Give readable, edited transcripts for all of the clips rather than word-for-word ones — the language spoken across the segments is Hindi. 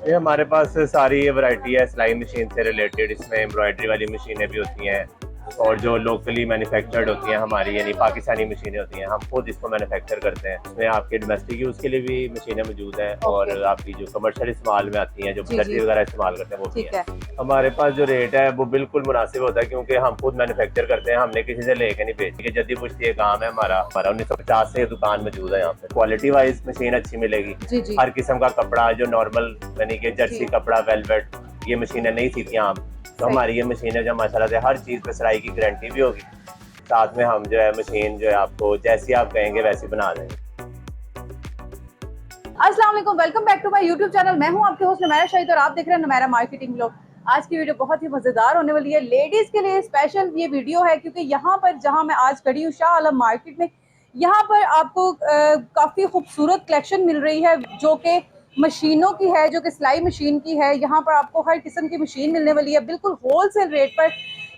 ये हमारे पास सारी ये वैरायटी है सिलाई मशीन से रिलेटेड। इसमें एम्ब्रॉयडरी वाली मशीनें भी होती हैं और जो लोकली मैन्युफैक्चर्ड होती हैं हमारी यानी पाकिस्तानी मशीनें होती हैं, हम खुद इसको मैन्युफैक्चर करते हैं। इसमें आपके डोमेस्टिक यूज़ के लिए भी मशीनें मौजूद हैं और आपकी जो कमर्शियल इस्तेमाल में आती हैं, जो दर्जी वगैरह इस्तेमाल करते हैं वो भी है। हमारे पास जो रेट है वो बिल्कुल मुनासिब होता है क्योंकि हम खुद मैन्युफैक्चर करते हैं, हमने किसी से लेके नहीं बेची। जद्दी पुश्ती ये काम है हमारा 1950 से दुकान मौजूद है यहाँ पे। क्वालिटी वाइज मशीन अच्छी मिलेगी। हर किस्म का कपड़ा जो नॉर्मल यानी कि जर्सी कपड़ा, वेलवेट, ये मशीनें नहीं सीखती हम, तो हमारी ये मशीन है जो माशाल्लाह से हर चीज़ पे सिलाई की गारंटी भी होगी। साथ में हम जो है मशीन जो है आपको जैसी आप कहेंगे वैसी बना देंगे। अस्सलाम वालेकुम, welcome back to my YouTube channel. मैं हूं आपके होस्ट नमैरा शाहिद और आप देख रहे हैं नमैरा मार्केटिंग व्लॉग। आज की वीडियो बहुत ही मज़ेदार होने वाली है। लेडीज़ के लिए स्पेशल ये वीडियो है क्योंकि यहाँ पर जहाँ मैं आज खड़ी हूँ शाह आलम मार्केट में, यहाँ पर आपको काफ़ी खूबसूरत कलेक्शन मिल रही है जो कि मशीनों की है, जो कि सिलाई मशीन की है। यहाँ पर आपको हर किस्म की मशीन मिलने वाली है बिल्कुल होलसेल रेट पर,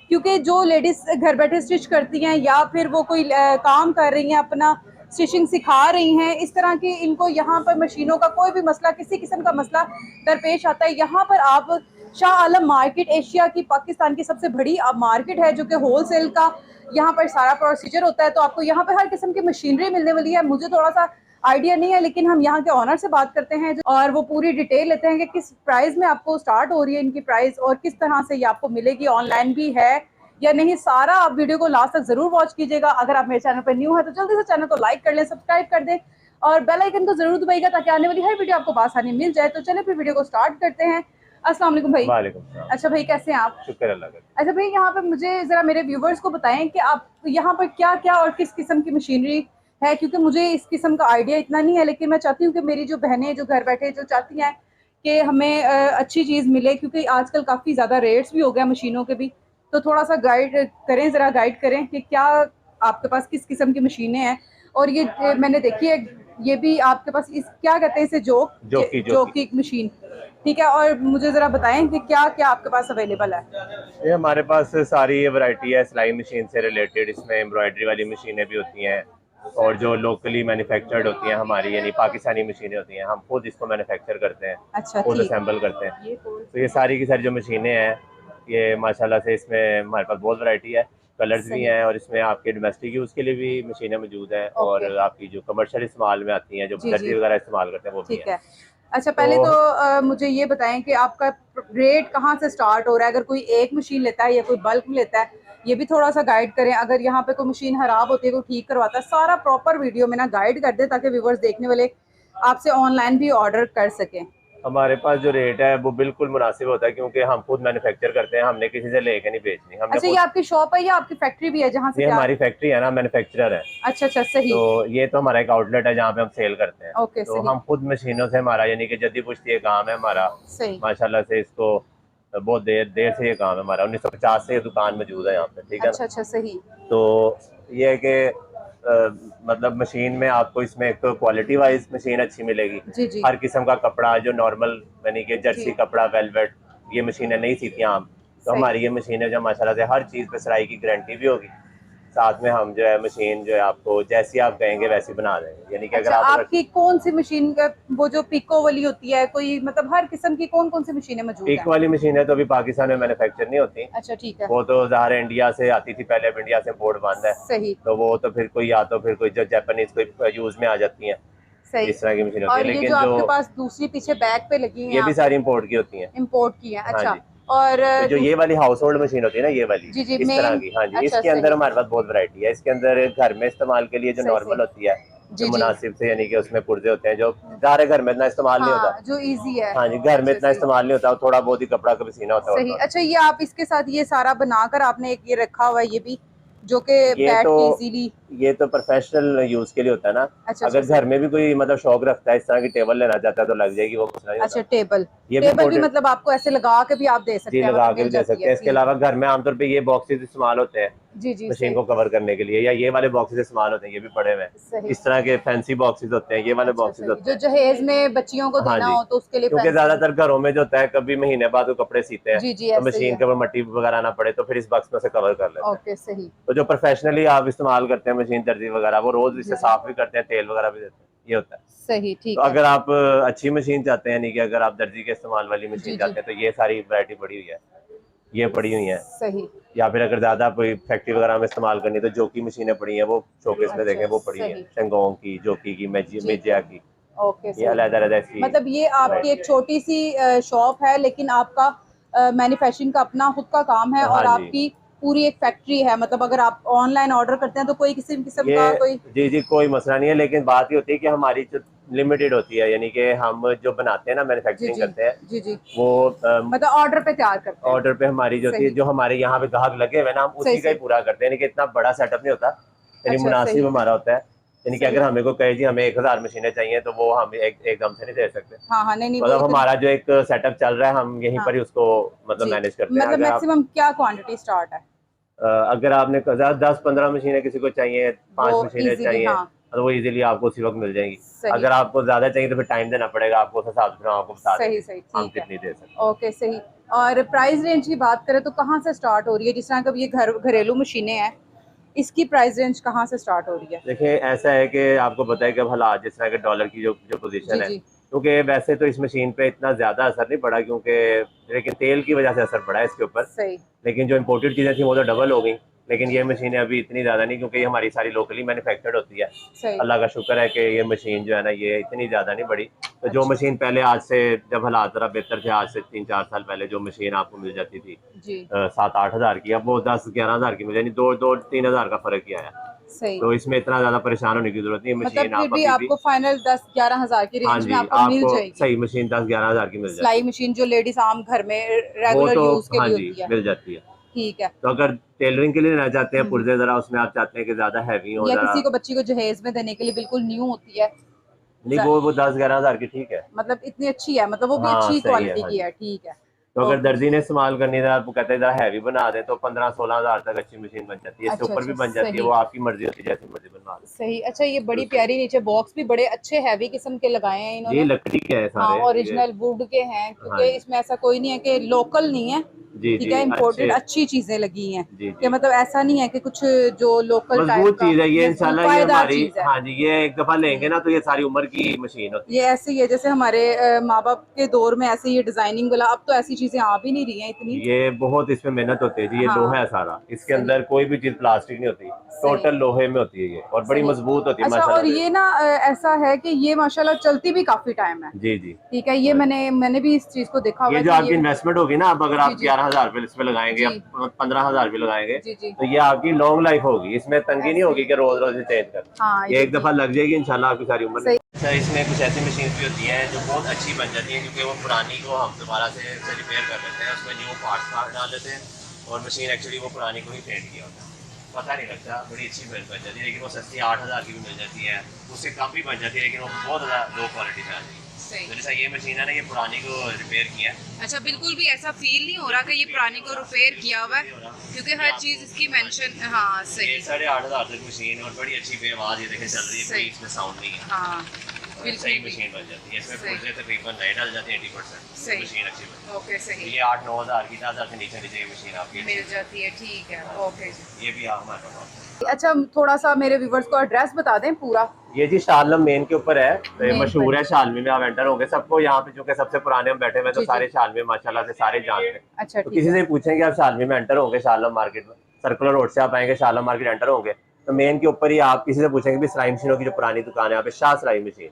क्योंकि जो लेडीज़ घर बैठे स्टिच करती हैं या फिर वो कोई काम कर रही हैं, अपना स्टिचिंग सिखा रही हैं, इस तरह की इनको यहाँ पर मशीनों का कोई भी मसला, किसी किस्म का मसला दरपेश आता है, यहाँ पर आप शाह आलम मार्केट एशिया की, पाकिस्तान की सबसे बड़ी मार्केट है जो कि होलसेल का यहाँ पर सारा प्रोसीजर होता है। तो आपको यहाँ पर हर किस्म की मशीनरी मिलने वाली है। मुझे थोड़ा सा आइडिया नहीं है, लेकिन हम यहाँ के ऑनर से बात करते हैं और वो पूरी डिटेल लेते हैं कि किस प्राइस में आपको स्टार्ट हो रही है इनकी प्राइस और किस तरह से ये आपको मिलेगी, ऑनलाइन भी है या नहीं। सारा आप वीडियो को लास्ट तक जरूर वॉच कीजिएगा। अगर आप मेरे चैनल पर न्यू है तो जल्दी से चैनल को लाइक कर लें, सब्सक्राइब कर दें और बेल आइकन को जरूर दबाइएगा ताकि आने वाली हर वीडियो आपको आसानी मिल जाए। तो चलिए फिर वीडियो को स्टार्ट करते हैं। अस्सलाम वालेकुम भाई। वालेकुम। अच्छा भाई, कैसे हैं आप? शुक्र अल्लाह का। अच्छा भाई, यहाँ पे मुझे जरा मेरे व्यूवर्स को बताएं कि आप यहाँ पर क्या क्या और किस किस्म की मशीनरी है, क्योंकि मुझे इस किस्म का आइडिया इतना नहीं है, लेकिन मैं चाहती हूँ कि मेरी जो बहनें जो घर बैठे जो चाहती हैं कि हमें अच्छी चीज़ मिले, क्योंकि आजकल काफ़ी ज़्यादा रेट्स भी हो गया मशीनों के भी, तो थोड़ा सा गाइड करें, ज़रा गाइड करें कि क्या आपके पास किस किस्म की मशीनें हैं। और ये मैंने देखी है, ये भी आपके पास इस क्या कहते हैं इसे, जोकी मशीन, ठीक है। और मुझे ज़रा बताएं कि क्या क्या आपके पास अवेलेबल है। ये हमारे पास सारी ये वैरायटी है सिलाई मशीन से रिलेटेड। इसमें एम्ब्रॉयडरी वाली मशीनें भी होती हैं और जो लोकली मैन्युफैक्चर्ड होती हैं हमारी यानी पाकिस्तानी मशीनें होती हैं, हम खुद इसको मैन्युफैक्चर करते हैं। अच्छा, खुद असेंबल करते हैं। तो ये सारी की सारी जो मशीनें हैं ये माशाल्लाह से इसमें हमारे पास बहुत वैरायटी है, कलर्स भी हैं और इसमें आपके डोमेस्टिक यूज़ के लिए भी मशीनें मौजूद हैं और आपकी जो कमर्शियल इस्तेमाल में आती हैं, जो दर्जी वगैरह इस्तेमाल करते हैं वो भी है। अच्छा, पहले तो मुझे ये बताएं कि आपका रेट कहाँ से स्टार्ट हो रहा है, अगर कोई एक मशीन लेता है या कोई बल्क में लेता है, ये भी थोड़ा सा गाइड करें। अगर यहाँ पे कोई मशीन खराब होती है, कोई ठीक करवाता है, सारा प्रॉपर वीडियो में ना गाइड कर दे ताकि व्यूवर्स देखने वाले आपसे ऑनलाइन भी ऑर्डर कर सकें। हमारे पास जो रेट है वो बिल्कुल मुनासिब होता है क्योंकि हम खुद मैन्युफैक्चर करते हैं, हमने किसी से लेके नहीं बेचनी। हमने अच्छा, ये आपकी शॉप है या आपकी फैक्ट्री भी है जहाँ से? ये हमारी फैक्ट्री है ना, मैन्युफैक्चरर है। अच्छा अच्छा, सही। तो ये तो हमारा एक आउटलेट है जहाँ पे हम सेल करते हैं। ओके, तो हम खुद मशीनों से, हमारा यानी कि जद्दी पुश्ती ये काम है हमारा, माशाल्लाह से इसको बहुत देर से ये काम है हमारा। 1950 से ये दुकान मौजूद है यहाँ पे, ठीक है। अच्छा अच्छा, सही। तो ये है कि मतलब मशीन में आपको इसमें एक तो क्वालिटी वाइज मशीन अच्छी मिलेगी। हर किस्म का कपड़ा जो नॉर्मल यानी कि जर्सी कपड़ा, वेलवेट, ये मशीनें नहीं सीखती हम, तो हमारी ये मशीन है जो माशाल्लाह से हर चीज़ पे सिलाई की गारंटी भी होगी। साथ में हम जो है मशीन जो है आपको जैसी आप कहेंगे वैसी बना देंगे। यानी कि अगर आपकी कौन सी मशीन का वो जो पिको वाली होती है, कोई मतलब हर किस्म की कौन कौन सी मशीनें मौजूद हैं? पिको वाली मशीन है तो अभी पाकिस्तान में मैन्युफैक्चर नहीं होती। अच्छा, ठीक है। वो तो ज़ाहिर इंडिया से आती थी पहले, अब इंडिया से इम्पोर्ट बंद है। सही। तो वो तो फिर कोई या तो फिर कोई जो जापानीज कोई यूज में आ जाती है, इस तरह की मशीन होती है। लेकिन जो आपके पास दूसरी पीछे बैक पे लगी है, ये भी सारी इम्पोर्ट की होती है। इम्पोर्ट की है, अच्छा। और तो जो ये वाली हाउस होल्ड मशीन होती है ना, ये वाली इस तरह की, हाँ जी, अच्छा, इसके अंदर हमारे पास बहुत वैरायटी है। इसके अंदर घर में इस्तेमाल के लिए जो नॉर्मल होती है, जो मुनासिब से, यानी कि उसमें पुर्जे होते हैं जो ज़ाहिर घर में इतना इस्तेमाल नहीं होता, जो इजी है। हाँ जी, घर में इतना इस्तेमाल नहीं होता, थोड़ा बहुत ही कपड़ा का पसीना होता है। अच्छा, ये आप इसके साथ ये सारा बनाकर आपने एक ये रखा हुआ है, ये भी जो कि ये तो प्रोफेशनल यूज के लिए होता है ना। अच्छा, अगर घर में भी कोई मतलब शौक रखता है, इस तरह की टेबल लेना चाहता है तो लग जाएगी वो। अच्छा, टेबल भी मतलब आपको ऐसे लगा के भी आप दे सकते हैं? जी, लगा के भी दे सकते हैं। इसके अलावा घर में आमतौर पे ये बॉक्सेस इस्तेमाल होते हैं मशीन को कवर करने के लिए, या ये वाले बॉक्सेस इस्तेमाल होते हैं, ये भी पड़े हुए हैं। इस तरह के फैंसी बॉक्सेस होते हैं, ये वाले बॉक्सेस होते हैं जो जहेज में बच्चियों को देना हो तो उसके लिए, क्योंकि ज्यादातर घरों में जो होता है कभी महीने बाद वो कपड़े सीते हैं तो मशीन के ऊपर मट्टी वगैरह ना पड़े, तो फिर इस बॉक्स में से कवर कर लेते हैं। ओके, सही। तो जो प्रोफेशनली आप इस्तेमाल करते हैं मशीन, दर्जी वगैरह, वो रोज इसे साफ भी करते हैं, तेल वगैरह भी देते हैं। ये होता है। सही, ठीक तो है। अगर आप अच्छी मशीन चाहते हैं, यानी कि अगर आप दर्जी के इस्तेमाल वाली जी मशीन जी, चाहते हैं, तो ये सारी वैरायटी पड़ी हुई है, ये पड़ी हुई है। सही। या फिर अगर ज्यादा कोई फैक्ट्री वगैरह में इस्तेमाल करनी है तो जोकी मशीनें पड़ी हैं, वो शोकेस में देखें अच्छा, वो पड़ी हैं, सही। शेंगोंग की, जोकी की, ठीक मेजिया है। की। ओके, ये सही। अलग-अलग इसकी मतलब ये आपकी एक वैरायटी छोटी सी शॉप है, लेकिन आपका मैन्युफैक्चरिंग का अपना खुद का काम है है। और हाँ जी, आपकी पूरी एक फैक्ट्री है। मतलब अगर आप ऑनलाइन ऑर्डर करते हैं तो कोई किसी किस्म ये का कोई। जी जी कोई मसला नहीं है, लेकिन बात ये होती है कि हमारी जो लिमिटेड होती है, यानी कि हम जो बनाते हैं ना, जी मैन्युफैक्चरिंग जी, करते हैं, जी जी। वो मतलब ऑर्डर पे तैयार करते हैं। ऑर्डर पे हमारी जो होती है, सही, जो हमारे यहाँ पे ग्राहक लगे हुए हैं ना, हम सही उसी का ही सही। पूरा करते हैं, यानी कि इतना बड़ा सेटअप नहीं होता, यानी अच्छा, मुनासिब सही हमारा होता है। यानी कि सही। अगर हमें को कहे जी हमें 1000 मशीनें चाहिए, तो वो हम एकदम से नहीं दे सकते। हाँ हाँ, नहीं नहीं, वो मतलब इतनी। हमारा जो एक सेटअप चल रहा है, हम यहीं हाँ पर ही उसको मतलब जी। मैनेज करते हैं। मतलब अगर आप मैक्सिमम क्या क्वांटिटी स्टार्ट है? अगर आपने 10-15 मशीनें किसी को चाहिए, वो 5 मशीनें इजीली, चाहिए, हाँ। तो वो इजीली आपको उसी वक्त मिल जाएंगी। सही अगर आपको ज्यादा चाहिए तो फिर टाइम देना पड़ेगा आपको, उस हिसाब से हम आपको बता सही देंगे सही, हम ठीक है। कितनी दे सकते हैं। ओके, सही। और प्राइस रेंज की बात करें तो कहाँ से स्टार्ट हो रही है? जिस तरह कभी ये घरेलू मशीनें हैं, इसकी प्राइस रेंज कहाँ से स्टार्ट हो रही है? देखिए ऐसा है कि आपको पता है कि अब हालात जिस तरह के डॉलर की जो जो जी पोजीशन है, जी, क्योंकि वैसे तो इस मशीन पे इतना ज़्यादा असर नहीं पड़ा, क्योंकि लेकिन तेल की वजह से असर पड़ा है इसके ऊपर। सही लेकिन जो इम्पोर्टेड चीज़ें थी वो तो डबल हो गई। लेकिन ये मशीनें अभी इतनी ज़्यादा नहीं, क्योंकि ये हमारी सारी लोकली मैन्युफैक्चर्ड होती है। सही। अल्लाह का शुक्र है कि ये मशीन जो है ना, ये इतनी ज़्यादा नहीं बढ़ी। तो जो अच्छा मशीन पहले, आज से जब हालात ज़रा बेहतर थे, आज से 3-4 साल पहले जो मशीन आपको मिल जाती थी जी, 7-8 हज़ार की, अब वो 10-11 हज़ार की मिल, यानी 2-3 हज़ार का फ़र्क ही आया। सही। तो इसमें इतना ज़्यादा परेशान होने की ज़रूरत नहीं है, मतलब मशीन फिर आप भी अभी भी। आपको फाइनल 10-11 हज़ार की हाँ रेंज में जी, आपको मिल आपको जाएगी। सही मशीन 10-11 हज़ार की मिल जाती सिलाई है। मशीन जो लेडीज आम घर में वो रेगुलर तो यूज के हाँ लिए जी, होती है। मिल जाती है। ठीक है। तो अगर टेलरिंग के लिए लेना चाहते हैं हम्म। पुर्जे, ज़रा उसमें आप चाहते हैं कि ज़्यादा हैवी हो या ज़रा, किसी को बच्ची को जहेज में देने के लिए बिल्कुल न्यू होती है। नहीं वो 10-11 हज़ार की ठीक है। मतलब इतनी अच्छी है, मतलब वो भी हाँ अच्छी सही है, क्वालिटी हाँ की जी। है, ठीक है। तो अगर ओके, दर्जी ने इस्तेमाल करनी है, आपको कहते हैं ज़रा हैवी बना दें, तो 15-16 हज़ार तक अच्छी मशीन बन जाती है। इससे अच्छा ऊपर भी अच्छा, बन जाती है, सही वो आपकी मर्जी होती है, जैसी मर्जी बनवा लो। सही। अच्छा, ये तो बड़ी प्यारी नीचे बॉक्स भी बड़े अच्छे हैवी किस्म के लगाए हैं ये इन्होंने। लकड़ी के हैं हाँ, सारे ये। ओरिजिनल वुड के हैं, हाँ क्योंकि जी, इसमें ऐसा कोई नहीं है कि लोकल नहीं है। जी ठीक जी, है, अच्छे, इम्पोर्टेड अच्छी चीजें लगी हैं। जी कि जी, मतलब ऐसा नहीं है कि कुछ जो लोकल टाइप मजबूत का, चीज़ है ये, मजबूत इंशाल्लाह ये पायदार हमारी, चीज है। हाँ जी, ये एक दफ़ा लेंगे हम्म। ना तो ये सारी उम्र की मशीन होती ये है। ऐसे ही है जैसे हमारे माँ बाप के दौर में ऐसे ये डिजाइनिंग वाला, अब तो ऐसी चीजें आ भी नहीं रही हैं इतनी। ये बहुत इसमें मेहनत होती है जी, ये लोहा हाँ, है सारा, इसके सही अंदर कोई भी चीज़ प्लास्टिक नहीं होती, सही टोटल लोहे में होती है ये, और बड़ी सही। मजबूत होती है अच्छा, माशाल्लाह और से। ये ना ऐसा है कि ये माशाल्लाह चलती भी काफी टाइम है। जी जी, ठीक है, ये हाँ जी। मैंने भी इस चीज को देखा हुआ ये है जो कि आपकी ये। इन्वेस्टमेंट होगी ना, अब अगर जी आप जी 11 हज़ार इस पे लगाएंगे या जी 15 हज़ार भी लगाएंगे, जी जी, तो ये आपकी लॉन्ग लाइफ होगी, इसमें तंगी नहीं ऐसे होगी ही। कि रोज रोज चेंज कर। हाँ, ये ये एक भी दफ़ा लग जाएगी, इंशाल्लाह आपकी सारी उम्र सही। नहीं। सर इसमें कुछ ऐसी मशीन भी होती हैं जो बहुत अच्छी बन जाती हैं, क्योंकि वो पुरानी को हम दोबारा से रिपेयर कर लेते हैं, उसमें न्यू पार्ट्स डाल देते हैं, और मशीन एक्चुअली वो पुरानी को ही पेंट किया होता है, पता नहीं लगता, बड़ी अच्छी बन जाती है। लेकिन वो सस्ती 8 हज़ार की भी मिल जाती है, उससे कम भी बन जाती है, लेकिन वो बहुत ज़्यादा लो क्वालिटी में आ जाती है। तो जैसा ये मशीन है ना, ये पुरानी को रिपेयर किया है। अच्छा, बिल्कुल भी ऐसा फील नहीं हो रहा कि ये पुरानी को रिपेयर किया हुआ है, क्योंकि हर चीज इसकी मेंशन। हाँ, ये सही 8.5 हज़ार तक मशीन, और बड़ी अच्छी पे आवाज़ ये देखें चल रही है, कोई सही। इसमें साउंड नहीं है, हाँ, और बिल्कुल सही भी मशीन बन जाती है। इसमें सही। पुर्जे तकरीबन नए डाल जाते हैं 80%, सही। मशीन अच्छी बन जाती ओके, है। सही ये 8-9 हज़ार की, 10 हज़ार से नीचे नीचे ये मशीन आपकी मिल जाती है, ठीक है। ओके जी। ये भी आप हमारे पास। अच्छा, थोड़ा सा मेरे व्यूवर्स को एड्रेस बता दें पूरा। ये जी शालम मेन के ऊपर है, तो ये मेन पर। मशहूर है, शालमी में आप एंटर होंगे, सबको यहाँ पे चूंकि सबसे पुराने हम बैठे हुए हैं, तो जी जी, सारे शालमी माशाल्लाह से सारे जानते हैं। अच्छा तो ठीक किसी है। से पूछेंगे आप शालमी में एंटर होंगे, शालम मार्केट में सर्कुलर रोड से आप आएंगे, शालम मार्केट एंटर होंगे, तो मेन के ऊपर ही आप किसी से पूछेंगे भी सिलाई मशीनों की जो पुरानी दुकान है यहाँ पे, शाह सिलाई मशीन,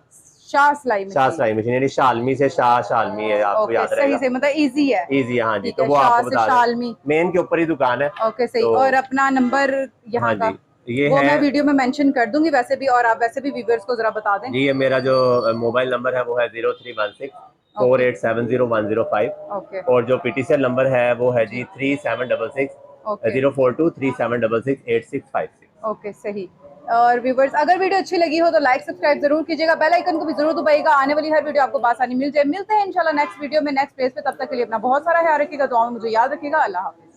शाह सिलाई शाह मशीन। सिलाई मशीन, यानी शालमी से शाह शालमी है, आपको ओके, याद सही रहेगा। से, मतलब इजी है। इजी है, हाँ जी, ठीक तो है, वो शाह आपको से बता दें, शालमी। मेन के ऊपर ही दुकान है। ओके, सही। तो और अपना नंबर यहाँ हाँ का, जी, ये वो है मैं वीडियो में मेंशन कर दूंगी वैसे भी, और आप वैसे भी व्यूवर्स को जरा बता दें। जी, ये मेरा जो मोबाइल नंबर है वो है 0316 ओके 4870105, ओके और जो पीटीसीएल नंबर है वो है जी जी, 3766 ओके 04237668656। ओके, सही। और व्यूवर्स, अगर वीडियो अच्छी लगी हो तो लाइक सब्सक्राइब जरूर कीजिएगा, बेल आइकन को भी जरूर दबाइएगा, आने वाली हर वीडियो आपको आसानी मिल जाए। मिलते हैं इंशाल्लाह नेक्स्ट वीडियो में, नेक्स्ट प्लेस पे, तब तक के लिए अपना बहुत सारा ख्याल रखिएगा, दुआ में मुझे याद रखिएगा। अल्लाह हाफिज़।